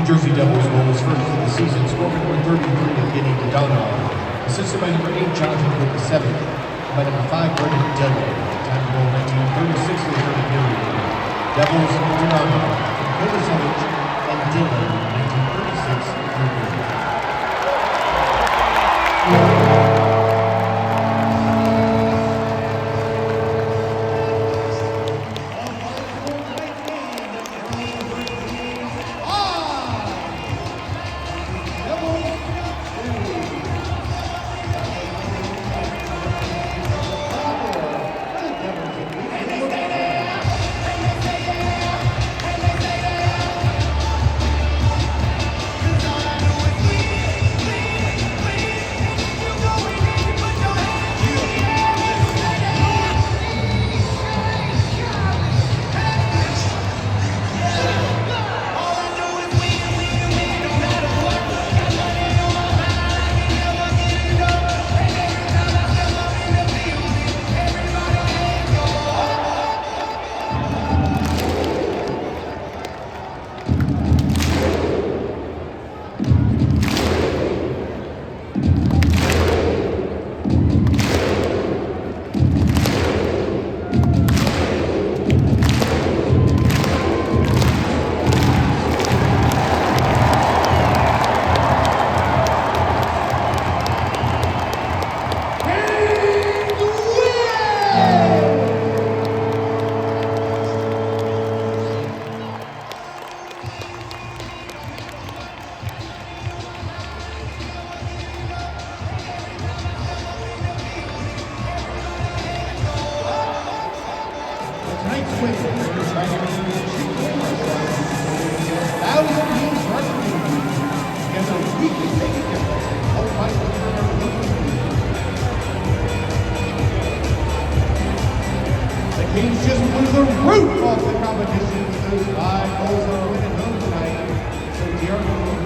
New Jersey Devils goal was first of the season, scored number 33 of Guinea Donald, assisted by number 8 Jonathan Cook VII, and by number 5 Brendan Dillon. Time goal 1936 to the third period. Devils Donald, Kovacevic, and Dillon, 1936 third period. Tonight's winner is by the name of Thousand Games Rugby together we can make a difference and help fight the The Kings just blew the roof off the competition with those 5 goals.